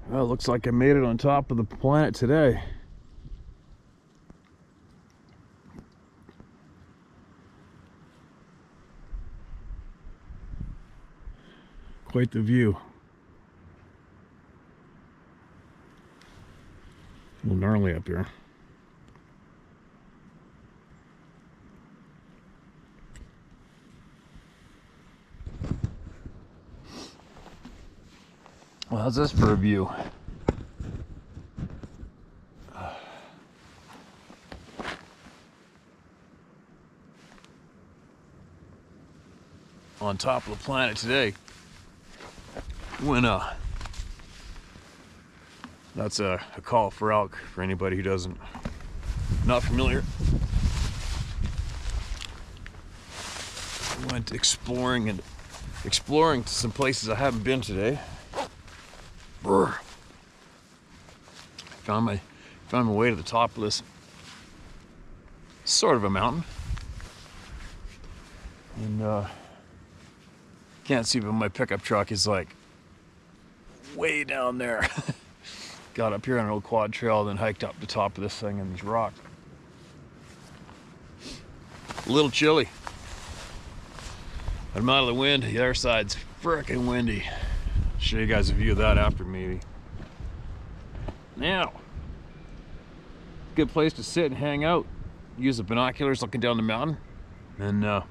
Well, it looks like I made it on top of the planet today. Quite the view. A little gnarly up here. Well, how's this for a view? On top of the planet today. When that's a call for elk for anybody who not familiar. Went exploring to some places I haven't been today. Brr. Found my way to the top of this sort of a mountain, and can't see, but my pickup truck is like way down there. Got up here on an old quad trail, then hiked up the top of this thing and these rocks. A little chilly. I'm out of the wind. The other side's frickin' windy. Show you guys a view of that after, maybe. Now, good place to sit and hang out. Use the binoculars looking down the mountain, and I'm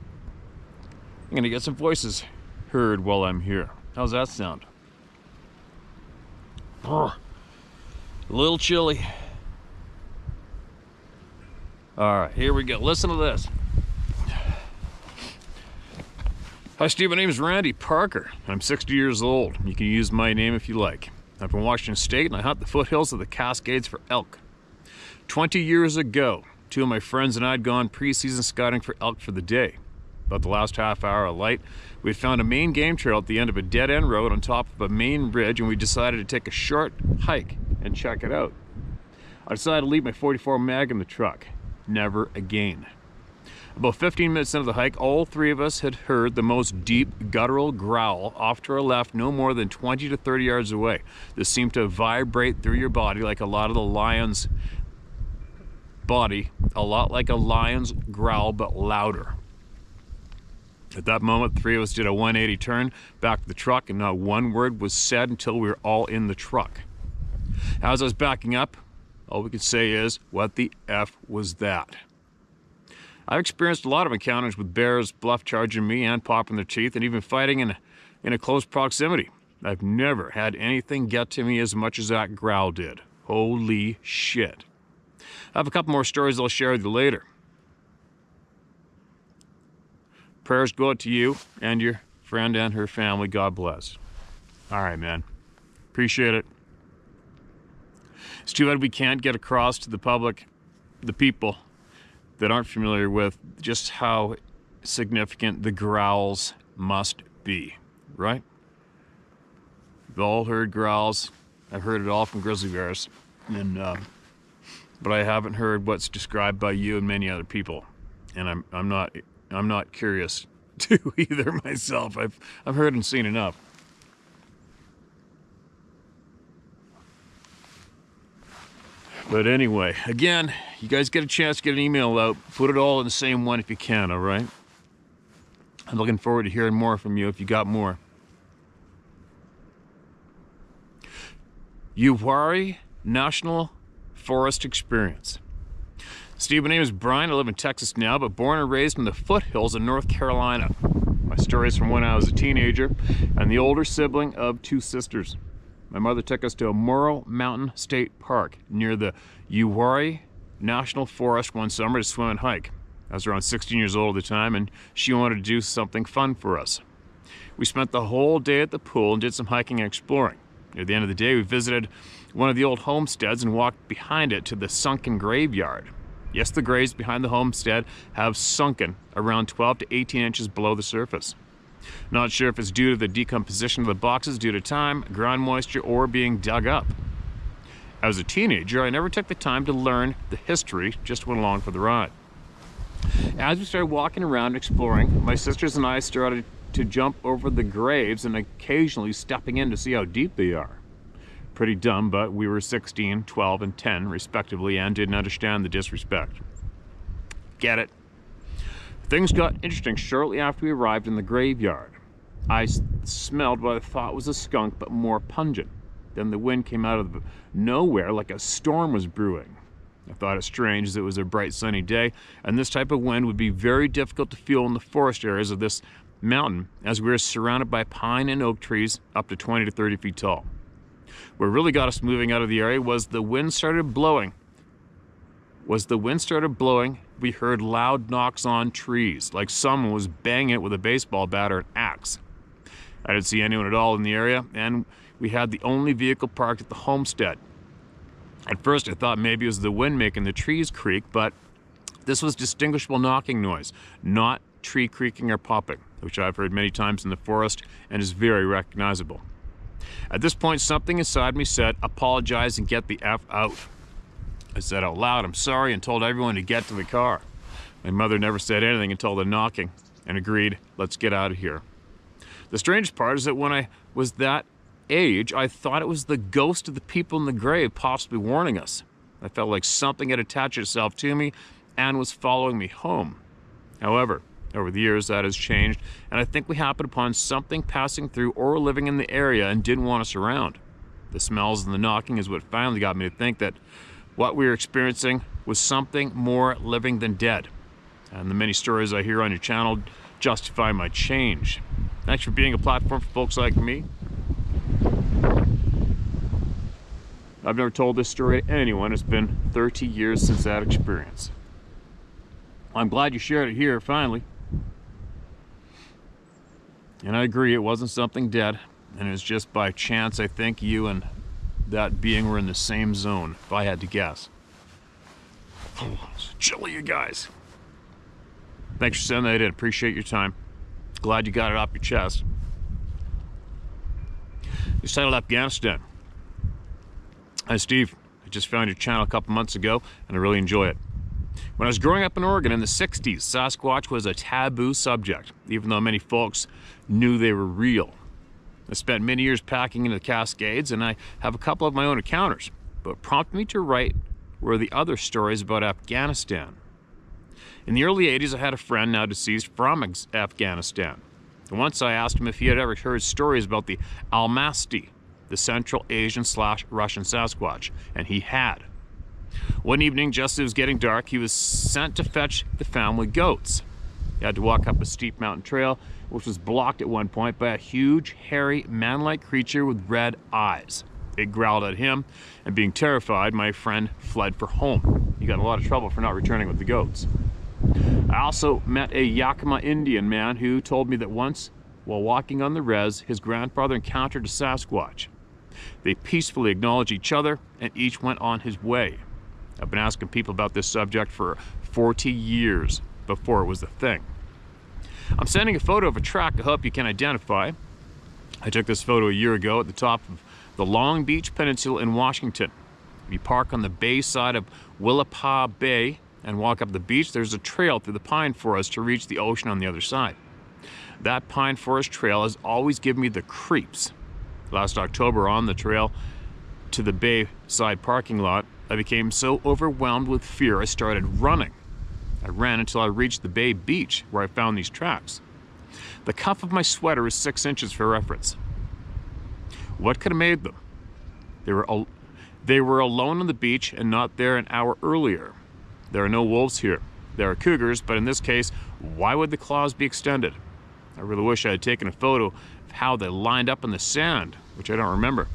gonna get some voices heard while I'm here. How's that sound? A little chilly. All right, here we go. Listen to this. Hi Steve, my name is Randy Parker. I'm 60 years old. You can use my name if you like. I'm from Washington State and I hunt the foothills of the Cascades for elk. 20 years ago, two of my friends and I had gone pre-season scouting for elk for the day. About the last half hour of light, we had found a main game trail at the end of a dead-end road on top of a main ridge, and we decided to take a short hike and check it out. I decided to leave my .44 mag in the truck. Never again. About 15 minutes into the hike, all three of us had heard the most deep guttural growl off to our left, no more than 20 to 30 yards away. This seemed to vibrate through your body like a lot of the lion's body, a lot like a lion's growl, but louder. At that moment, the three of us did a 180 turn back to the truck, and not one word was said until we were all in the truck. As I was backing up, all we could say is, what the F was that? I've experienced a lot of encounters with bears bluff charging me and popping their teeth, and even fighting in a close proximity. I've never had anything get to me as much as that growl did. Holy shit. I have a couple more stories I'll share with you later. Prayers go out to you and your friend and her family. God bless. All right, man. Appreciate it. It's too bad we can't get across to the public, the people that aren't familiar with just how significant the growls must be, right? We've all heard growls. I've heard it all from grizzly bears, and but I haven't heard what's described by you and many other people, and I'm not curious to either myself. I've heard and seen enough. But anyway, again, you guys get a chance to get an email out, put it all in the same one if you can, all right? I'm looking forward to hearing more from you if you got more. Uwharrie National Forest Experience. Steve, my name is Brian. I live in Texas now, but born and raised in the foothills of North Carolina. My story is from when I was a teenager and the older sibling of two sisters. My mother took us to a Morrow Mountain State Park near the Uwharrie National Forest one summer to swim and hike. I was around 16 years old at the time, and she wanted to do something fun for us. We spent the whole day at the pool and did some hiking and exploring. Near the end of the day, we visited one of the old homesteads and walked behind it to the sunken graveyard. Yes, the graves behind the homestead have sunken around 12 to 18 inches below the surface. Not sure if it's due to the decomposition of the boxes due to time, ground moisture, or being dug up. As a teenager, I never took the time to learn the history, just went along for the ride. As we started walking around and exploring, my sisters and I started to jump over the graves and occasionally stepping in to see how deep they are. Pretty dumb, but we were 16, 12, and 10, respectively, and didn't understand the disrespect. Get it? Things got interesting shortly after we arrived in the graveyard. I smelled what I thought was a skunk, but more pungent. Then the wind came out of nowhere like a storm was brewing. I thought it strange as it was a bright sunny day, and this type of wind would be very difficult to feel in the forest areas of this mountain, as we were surrounded by pine and oak trees up to 20 to 30 feet tall. What really got us moving out of the area was the wind started blowing. We heard loud knocks on trees, like someone was banging it with a baseball bat or an axe. I didn't see anyone at all in the area, and we had the only vehicle parked at the homestead. At first I thought maybe it was the wind making the trees creak, but this was distinguishable knocking noise, not tree creaking or popping, which I've heard many times in the forest and is very recognizable. At this point, something inside me said, apologize and get the F out. I said out loud, I'm sorry, and told everyone to get to the car. My mother never said anything until the knocking, and agreed, let's get out of here. The strangest part is that when I was that age, I thought it was the ghost of the people in the grave possibly warning us. I felt like something had attached itself to me and was following me home. However, over the years that has changed, and I think we happened upon something passing through or living in the area and didn't want us around. The smells and the knocking is what finally got me to think that what we were experiencing was something more living than dead. And the many stories I hear on your channel justify my change. Thanks for being a platform for folks like me. I've never told this story to anyone. It's been 30 years since that experience. I'm glad you shared it here, finally. And I agree, it wasn't something dead, and it was just by chance I think you and that being were in the same zone, if I had to guess. Oh, it's chilly, you guys. Thanks for sending that in. Appreciate your time. Glad you got it off your chest. You settled Afghanistan. Hi, Steve. I just found your channel a couple months ago, and I really enjoy it. When I was growing up in Oregon in the 60s, Sasquatch was a taboo subject, even though many folks knew they were real. I spent many years packing into the Cascades, and I have a couple of my own encounters, but what prompted me to write were the other stories about Afghanistan. In the early 80s, I had a friend, now deceased, from Afghanistan. And once I asked him if he had ever heard stories about the Almasty, the Central Asian/Russian Sasquatch, and he had. One evening, just as it was getting dark, he was sent to fetch the family goats. He had to walk up a steep mountain trail, which was blocked at one point by a huge, hairy, man-like creature with red eyes. It growled at him, and being terrified, my friend fled for home. He got in a lot of trouble for not returning with the goats. I also met a Yakima Indian man who told me that once, while walking on the res, his grandfather encountered a Sasquatch. They peacefully acknowledged each other, and each went on his way. I've been asking people about this subject for 40 years before it was a thing. I'm sending a photo of a track I hope you can identify. I took this photo a year ago at the top of the Long Beach Peninsula in Washington. If you park on the bay side of Willapa Bay and walk up the beach, there's a trail through the pine forest to reach the ocean on the other side. That pine forest trail has always given me the creeps. Last October, on the trail to the bay side parking lot, I became so overwhelmed with fear I started running. I ran until I reached the bay beach where I found these tracks. The cuff of my sweater is 6 inches for reference. What could have made them? They were alone on the beach and not there an hour earlier. There are no wolves here. There are cougars, but in this case, why would the claws be extended? I really wish I had taken a photo of how they lined up in the sand, which I don't remember.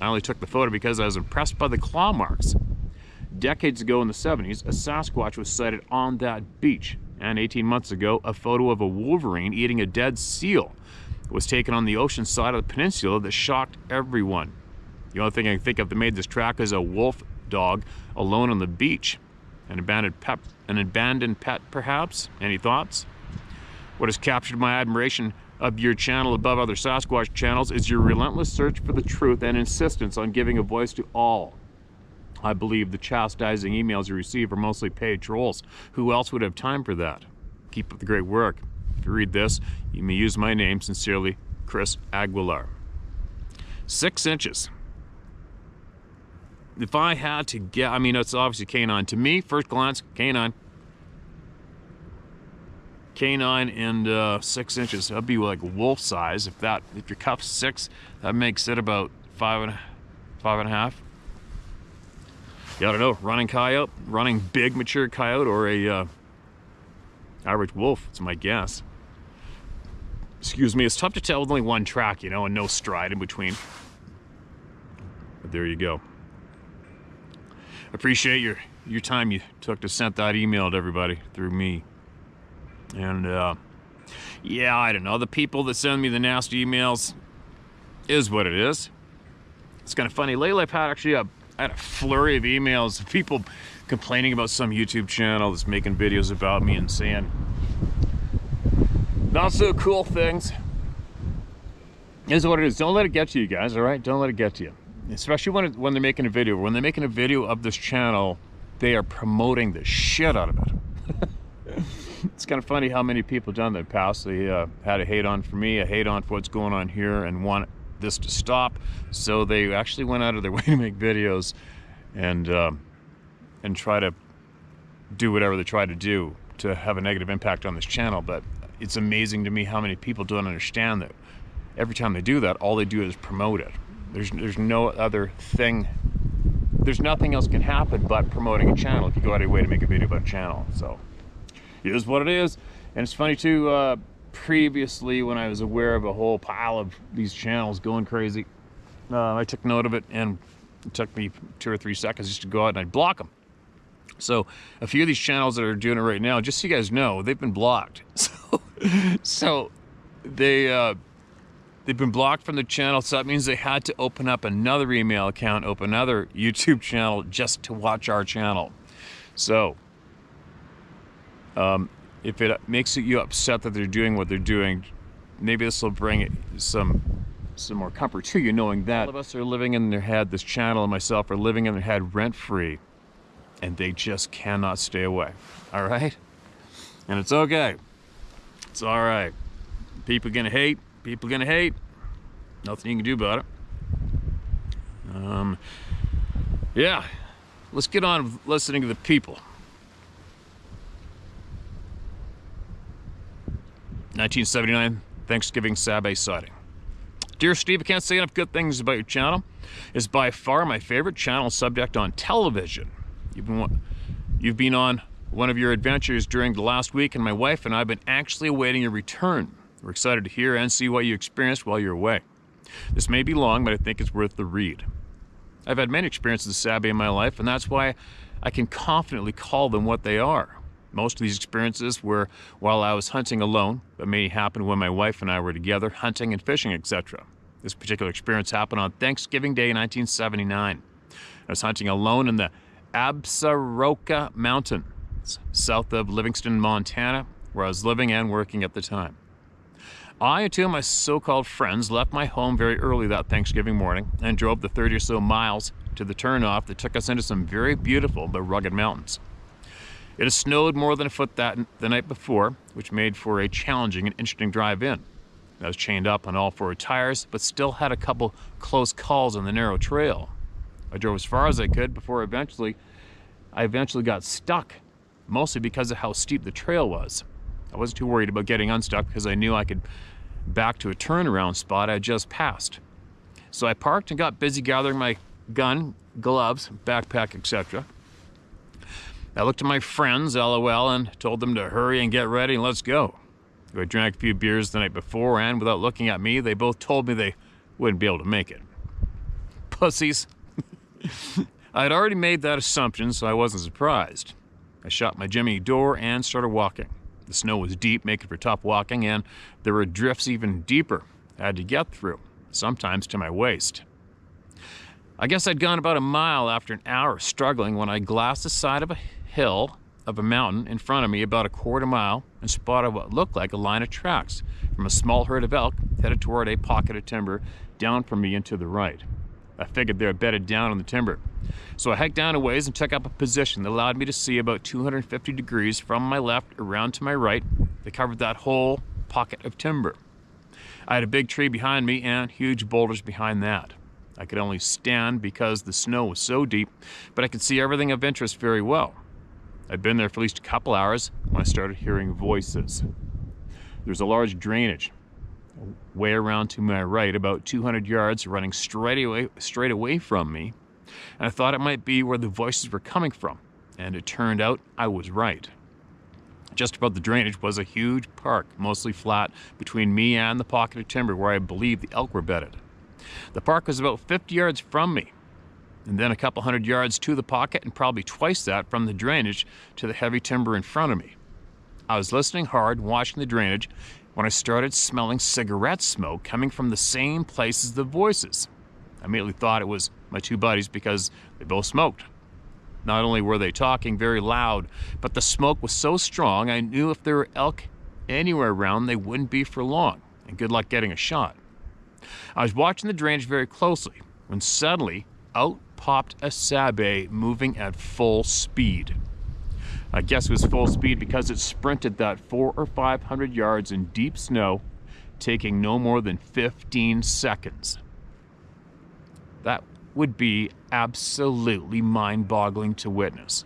I only took the photo because I was impressed by the claw marks. Decades ago in the 70s, a Sasquatch was sighted on that beach, and 18 months ago, a photo of a wolverine eating a dead seal was taken on the ocean side of the peninsula that shocked everyone. The only thing I can think of that made this track is a wolf dog alone on the beach. An abandoned pet, perhaps? Any thoughts? What has captured my admiration of your channel above other Sasquatch channels is your relentless search for the truth and insistence on giving a voice to all. I believe the chastising emails you receive are mostly paid trolls. Who else would have time for that? Keep up the great work. If you read this, you may use my name. Sincerely, Chris Aguilar. 6 inches. if I had to get, I mean, it's obviously canine. To me, first glance, canine. Canine and 6 inches. That'd be like wolf size. If your cup's 6, that makes it about 5.5. Yeah, I don't know. Running coyote, running big mature coyote, or a average wolf. It's my guess. Excuse me. It's tough to tell with only one track, you know, and no stride in between. But there you go. Appreciate your time you took to send that email to everybody through me. And yeah, I don't know. The people that send me the nasty emails is what it is. It's kind of funny. Lately, I've had I had a flurry of emails of people complaining about some YouTube channel that's making videos about me and saying not so cool things. Is what it is. Don't let it get to you guys, all right? Don't let it get to you. Especially when they're making a video. When they're making a video of this channel, they are promoting the shit out of it. It's kind of funny how many people done that past. They had a hate on for me, a hate on for what's going on here, and want this to stop. So they actually went out of their way to make videos and try to do whatever they try to do to have a negative impact on this channel. But it's amazing to me how many people don't understand that every time they do that, all they do is promote it. There's no other thing. There's nothing else can happen but promoting a channel if you go out of your way to make a video about a channel. So it is what it is. And it's funny too, previously when I was aware of a whole pile of these channels going crazy, I took note of it, and it took me 2 or 3 seconds just to go out and I'd block them. So a few of these channels that are doing it right now, just so you guys know, they've been blocked. So they've been blocked from the channel, so that means they had to open up another email account, open another YouTube channel just to watch our channel. So if it makes you upset that they're doing what they're doing, maybe this will bring some more comfort to you, knowing that all of us are living in their head. This channel and myself are living in their head rent-free, and they just cannot stay away. All right? And it's okay. It's all right. People gonna hate. People gonna hate. Nothing you can do about it. Yeah. Let's get on with listening to the people. 1979 Thanksgiving Sabbath sighting. Dear Steve, I can't say enough good things about your channel. It's by far my favorite channel subject on television. You've been on one of your adventures during the last week, and my wife and I have been actually awaiting your return. We're excited to hear and see what you experienced while you're away. This may be long, but I think it's worth the read. I've had many experiences of Sabbath in my life, and that's why I can confidently call them what they are. Most of these experiences were while I was hunting alone, but may happen when my wife and I were together hunting and fishing, etc. This particular experience happened on Thanksgiving Day 1979. I was hunting alone in the Absaroka Mountains, south of Livingston, Montana, where I was living and working at the time. I and 2 of my so-called friends left my home very early that Thanksgiving morning and drove the 30 or so miles to the turnoff that took us into some very beautiful but rugged mountains. It had snowed more than a foot the night before, which made for a challenging and interesting drive in. I was chained up on all 4 tires, but still had a couple close calls on the narrow trail. I drove as far as I could before I eventually got stuck, mostly because of how steep the trail was. I wasn't too worried about getting unstuck because I knew I could back to a turnaround spot I had just passed. So I parked and got busy gathering my gun, gloves, backpack, etc. I looked at my friends, LOL, and told them to hurry and get ready and let's go. I drank a few beers the night before, and without looking at me, they both told me they wouldn't be able to make it. Pussies. I had already made that assumption, so I wasn't surprised. I shut my Jimmy door and started walking. The snow was deep, making for tough walking, and there were drifts even deeper I had to get through, sometimes to my waist. I guess I'd gone about a mile after an hour of struggling when I glassed the side of a hill of a mountain in front of me about a quarter mile and spotted what looked like a line of tracks from a small herd of elk headed toward a pocket of timber down from me and to the right. I figured they were bedded down on the timber. So I hiked down a ways and took up a position that allowed me to see about 250 degrees from my left around to my right that covered that whole pocket of timber. I had a big tree behind me and huge boulders behind that. I could only stand because the snow was so deep, but I could see everything of interest very well. I'd been there for at least a couple hours when I started hearing voices. There's a large drainage way around to my right, about 200 yards, running straight away from me. And I thought it might be where the voices were coming from, and it turned out I was right. Just above the drainage was a huge park, mostly flat, between me and the pocket of timber where I believe the elk were bedded. The park was about 50 yards from me, and then a couple hundred yards to the pocket, and probably twice that from the drainage to the heavy timber in front of me. I was listening hard, watching the drainage, when I started smelling cigarette smoke coming from the same place as the voices. I immediately thought it was my two buddies because they both smoked. Not only were they talking very loud, but the smoke was so strong I knew if there were elk anywhere around, they wouldn't be for long, and good luck getting a shot. I was watching the drainage very closely when suddenly out popped a sabe moving at full speed. I guess it was full speed because it sprinted that 400 or 500 yards in deep snow, taking no more than 15 seconds. That would be absolutely mind-boggling to witness.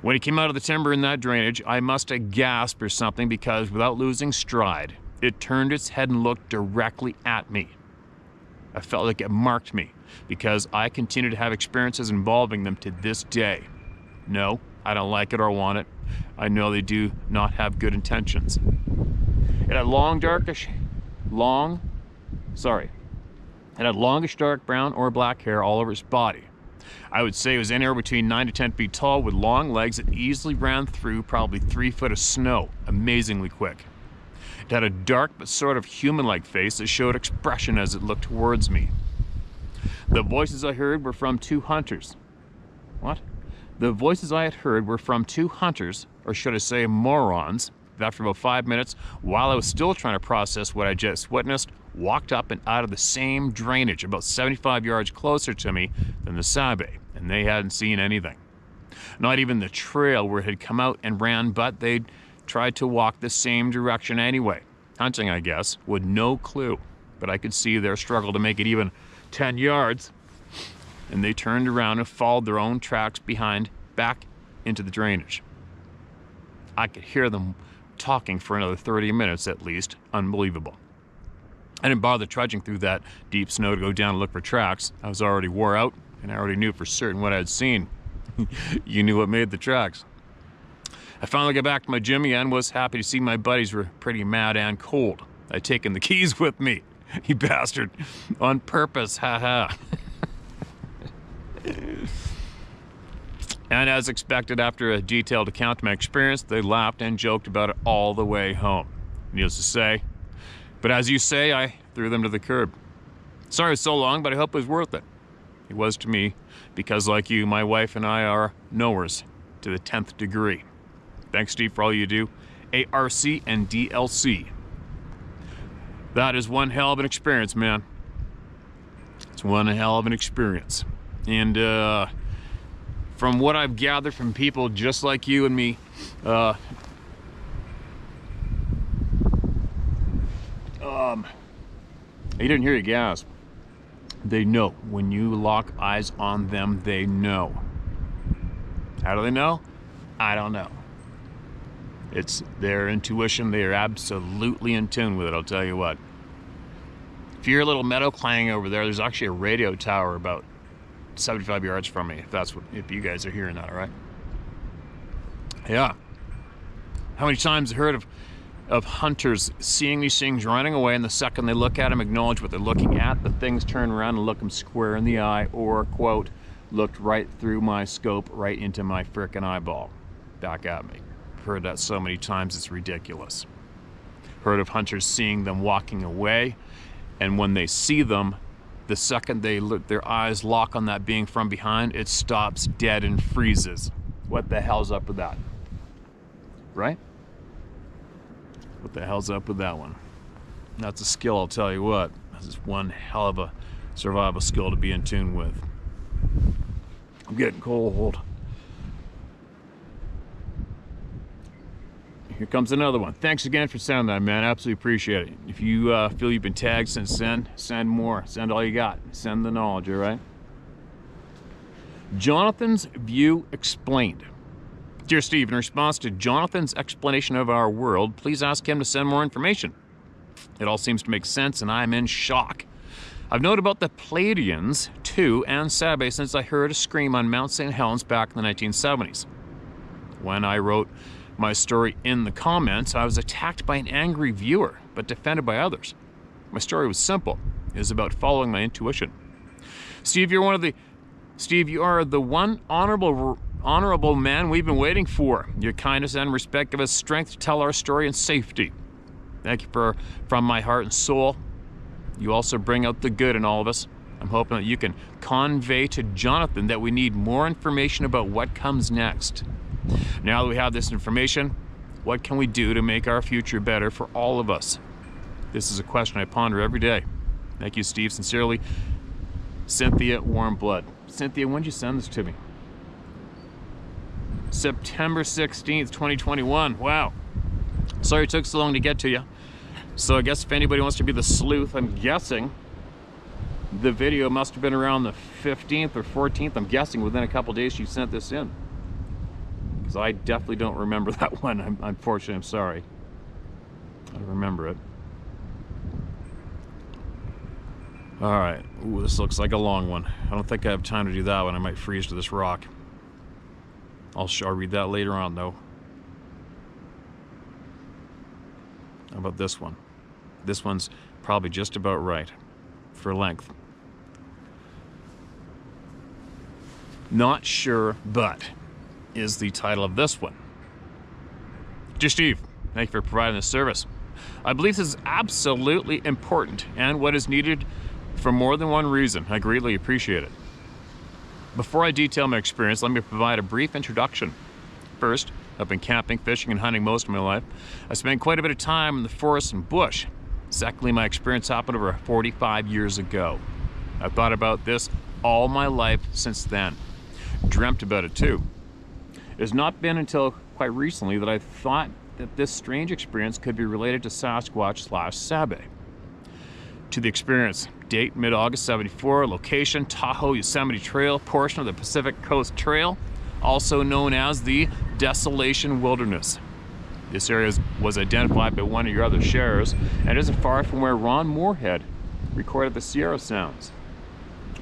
When he came out of the timber in that drainage, I must have gasped or something because without losing stride, it turned its head and looked directly at me. I felt like it marked me because I continue to have experiences involving them to this day. No, I don't like it or want it. I know they do not have good intentions. It had longish dark brown or black hair all over its body. I would say it was anywhere between 9 to 10 feet tall with long legs that easily ran through probably 3 foot of snow, amazingly quick. It had a dark but sort of human-like face that showed expression as it looked towards me. The voices I heard were from two hunters. What? The voices I had heard were from two hunters, or should I say morons, that after about 5 minutes, while I was still trying to process what I just witnessed, walked up and out of the same drainage about 75 yards closer to me than the sabe, and they hadn't seen anything. Not even the trail where it had come out and ran, but they'd tried to walk the same direction anyway. Hunting, I guess, with no clue. But I could see their struggle to make it even 10 yards, and they turned around and followed their own tracks behind back into the drainage. I could hear them talking for another 30 minutes at least. Unbelievable. I didn't bother trudging through that deep snow to go down and look for tracks. I was already wore out, and I already knew for certain what I'd seen. You knew what made the tracks. I finally got back to my Jimmy and was happy to see my buddies were pretty mad and cold. I'd taken the keys with me, you bastard, on purpose, haha. And as expected, after a detailed account of my experience, they laughed and joked about it all the way home. Needless to say, but as you say, I threw them to the curb. Sorry it was so long, but I hope it was worth it. It was to me, because like you, my wife and I are knowers to the 10th degree. Thanks, Steve, for all you do. ARC and DLC. That is one hell of an experience, man. It's one hell of an experience. And from what I've gathered from people just like you and me, you didn't hear you gasp. They know. When you lock eyes on them, they know. How do they know? I don't know. It's their intuition. They are absolutely in tune with it, I'll tell you what. If you hear a little meadow clanging over there, there's actually a radio tower about 75 yards from me, if you guys are hearing that, all right? Yeah. How many times I've heard of hunters seeing these things running away, and the second they look at them, acknowledge what they're looking at, the things turn around and look them square in the eye, or, quote, looked right through my scope, right into my frickin' eyeball, back at me. I've heard that so many times, it's ridiculous. Heard of hunters seeing them walking away, and when they see them, the second they look, their eyes lock on that being from behind, it stops dead and freezes. What the hell's up with that? Right? What the hell's up with that one? That's a skill, I'll tell you what. This is one hell of a survival skill to be in tune with. I'm getting cold. here comes another one. Thanks again for sending that, man. Absolutely appreciate it. If you feel you've been tagged since then, send more. Send all you got. Send the knowledge, all right? Jonathan's View Explained. Dear Steve, in response to Jonathan's explanation of our world, please ask him to send more information. It all seems to make sense, and I'm in shock. I've known about the Pleiadians, too, and Sabe since I heard a scream on Mount St. Helens back in the 1970s. When I wrote my story in the comments, I was attacked by an angry viewer, but defended by others. My story was simple. It was about following my intuition. Steve, you are the one honorable man we've been waiting for. Your kindness and respect give us strength to tell our story in safety. Thank you from my heart and soul. You also bring out the good in all of us. I'm hoping that you can convey to Jonathan that we need more information about what comes next. Now that we have this information, what can we do to make our future better for all of us? This is a question I ponder every day. Thank you, Steve. Sincerely, Cynthia Warmblood. Cynthia, when did you send this to me? September 16th, 2021. Wow. Sorry it took so long to get to you. So I guess if anybody wants to be the sleuth, I'm guessing the video must have been around the 15th or 14th. I'm guessing within a couple days you sent this in. Because I definitely don't remember that one. Unfortunately, I'm sorry. I don't remember it. All right. Ooh, this looks like a long one. I don't think I have time to do that one. I might freeze to this rock. I'll read that later on, though. How about this one? This one's probably just about right for length. Not sure, but is the title of this one. Dear Steve, thank you for providing this service. I believe this is absolutely important and what is needed for more than one reason. I greatly appreciate it. Before I detail my experience, let me provide a brief introduction. First, I've been camping, fishing, and hunting most of my life. I spent quite a bit of time in the forest and bush. Secondly, my experience happened over 45 years ago. I've thought about this all my life since then. Dreamt about it too. It has not been until quite recently that I thought that this strange experience could be related to Sasquatch/Sabe. To the experience, date mid-August 74, location Tahoe Yosemite Trail, portion of the Pacific Coast Trail, also known as the Desolation Wilderness. This area was identified by one of your other sharers and isn't far from where Ron Moorhead recorded the Sierra Sounds.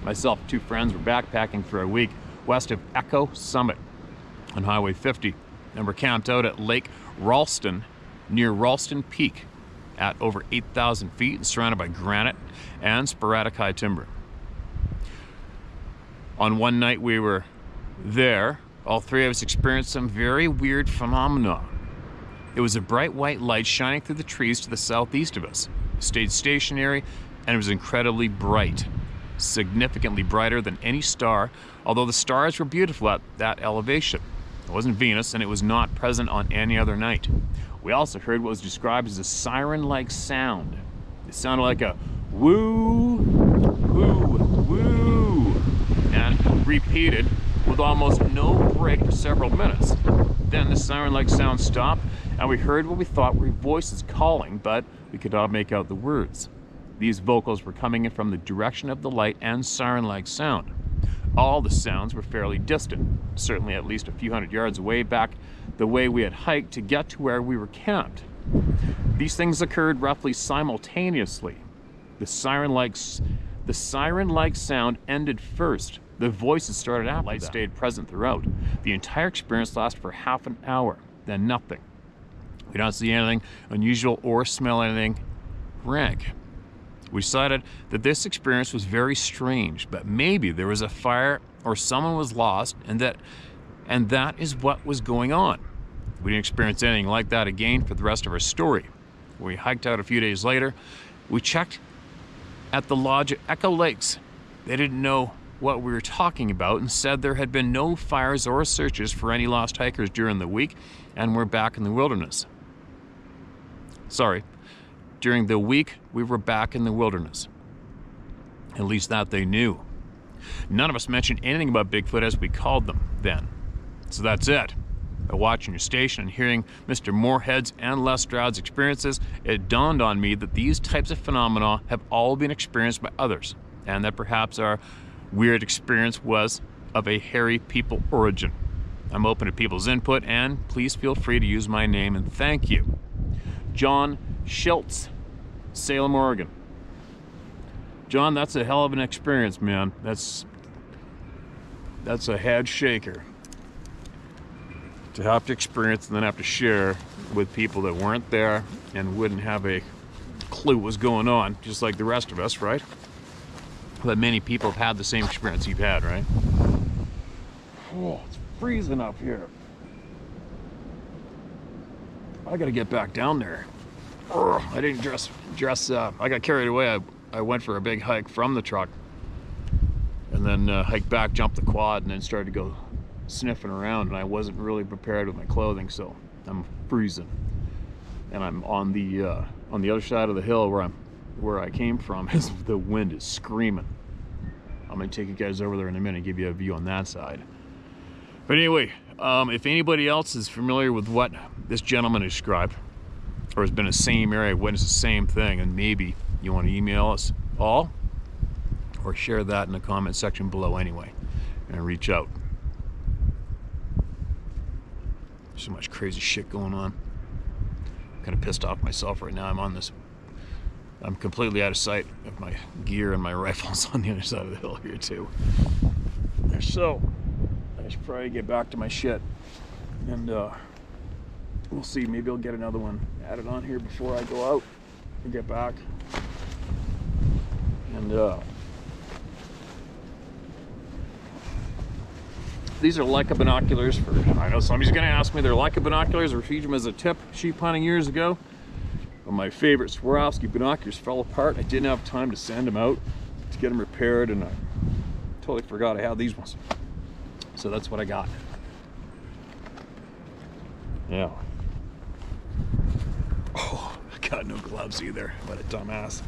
Myself and two friends were backpacking for a week west of Echo Summit on Highway 50 and were camped out at Lake Ralston near Ralston Peak at over 8,000 feet and surrounded by granite and sporadic high timber. On one night we were there, all three of us experienced some very weird phenomena. It was a bright white light shining through the trees to the southeast of us. It stayed stationary and it was incredibly bright, significantly brighter than any star, although the stars were beautiful at that elevation. It wasn't Venus and it was not present on any other night. We also heard what was described as a siren-like sound. It sounded like a woo, woo, woo, and repeated with almost no break for several minutes. Then the siren-like sound stopped and we heard what we thought were voices calling, but we could not make out the words. These vocals were coming in from the direction of the light and siren-like sound. All the sounds were fairly distant, certainly at least a few hundred yards away back the way we had hiked to get to where we were camped. These things occurred roughly simultaneously. The siren-like sound ended first. The voices started after. Light stayed present throughout. The entire experience lasted for half an hour, then nothing. We don't see anything unusual or smell anything rank. We decided that this experience was very strange, but maybe there was a fire or someone was lost and that is what was going on. We didn't experience anything like that again for the rest of our story. When we hiked out a few days later, we checked at the lodge at Echo Lakes. They didn't know what we were talking about and said there had been no fires or searches for any lost hikers during the week and we're back in the wilderness. Sorry. During the week, we were back in the wilderness. At least that they knew. None of us mentioned anything about Bigfoot as we called them then. So that's it. By watching your station and hearing Mr. Moorhead's and Les Stroud's experiences, it dawned on me that these types of phenomena have all been experienced by others, and that perhaps our weird experience was of a hairy people origin. I'm open to people's input, and please feel free to use my name, and thank you. John Schultz, Salem, Oregon. John, that's a hell of an experience, man. That's a head shaker to have to experience and then have to share with people that weren't there and wouldn't have a clue what's going on, just like the rest of us, right? But many people have had the same experience you've had, right? Oh, it's freezing up here. I gotta get back down there. I didn't dress. I got carried away. I went for a big hike from the truck, and then hiked back, jumped the quad, and then started to go sniffing around, and I wasn't really prepared with my clothing, so I'm freezing. And I'm on the other side of the hill where I came from. The wind is screaming. I'm gonna take you guys over there in a minute and give you a view on that side. But anyway, if anybody else is familiar with what this gentleman described, or has been in the same area, witnessed the same thing, and maybe you want to email us all, or share that in the comment section below anyway, and reach out. So much crazy shit going on. I'm kind of pissed off myself right now. I'm completely out of sight of my gear and my rifles on the other side of the hill here too. So I should probably get back to my shit, and we'll see. Maybe I'll get another one added on here before I go out and get back. And these are Leica binoculars. I know somebody's gonna ask me, they're Leica binoculars. I received them as a tip sheep hunting years ago. Well, my favorite Swarovski binoculars fell apart. I didn't have time to send them out to get them repaired, and I totally forgot I had these ones. So that's what I got. Yeah. Oh, I got no gloves either. What a dumbass.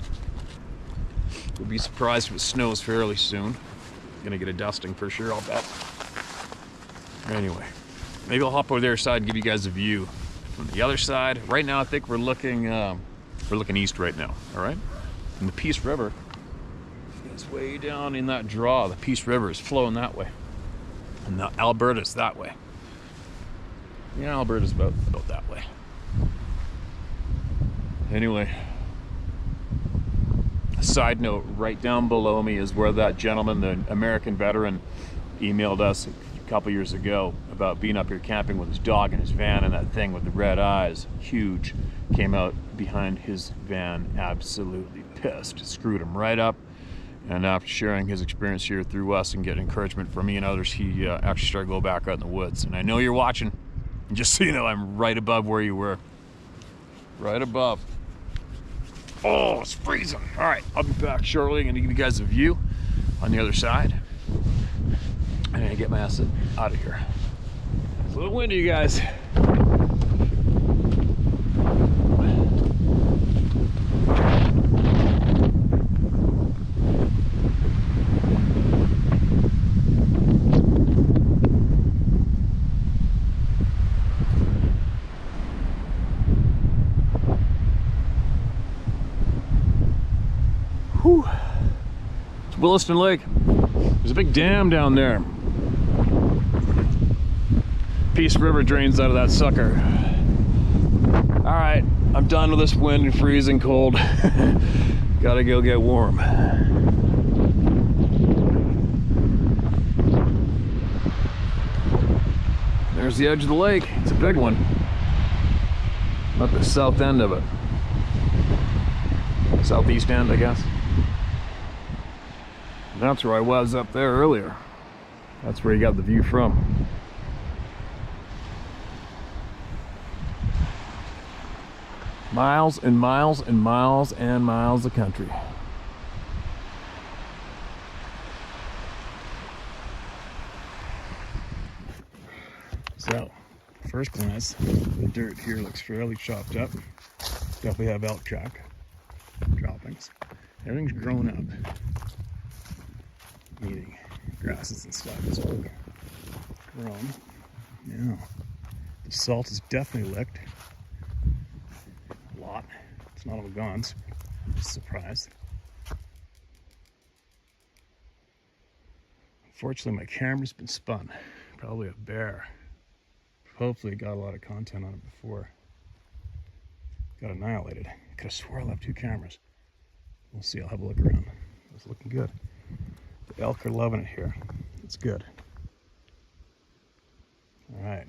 Would be surprised if it snows fairly soon. Gonna get a dusting for sure, I'll bet. Anyway, maybe I'll hop over the other side and give you guys a view from the other side. Right now, I think we're looking east right now. All right, and the Peace River is way down in that draw. The Peace River is flowing that way, and the Alberta's that way. Yeah, Alberta's about that way. Anyway, a side note, right down below me is where that gentleman, the American veteran, emailed us a couple years ago about being up here camping with his dog in his van, and that thing with the red eyes, huge, came out behind his van, absolutely pissed, screwed him right up. And after sharing his experience here through us and getting encouragement from me and others, he actually started to go back out in the woods. And I know you're watching, and just so you know, I'm right above where you were. Right above. Oh, it's freezing. All right, I'll be back shortly. I'm gonna give you guys a view on the other side. I'm gonna get my ass out of here. It's a little windy, you guys. Whew. It's Williston Lake. There's a big dam down there. Peace River drains out of that sucker. All right, I'm done with this wind and freezing cold. Gotta go get warm. There's the edge of the lake. It's a big one. Not the south end of it. Southeast end, I guess. That's where I was up there earlier. That's where you got the view from. Miles and miles and miles and miles of country. So, first glance, the dirt here looks fairly chopped up. Definitely have elk droppings. Everything's grown up. Meaning grasses and stuff is all grown. Yeah. The salt is definitely licked. A lot. It's not all gone. Surprised. Unfortunately, my camera's been spun. Probably a bear. Hopefully, it got a lot of content on it before. Got annihilated. Could have swore I left 2 cameras. We'll see. I'll have a look around. It's looking good. The elk are loving it here. It's good. All right.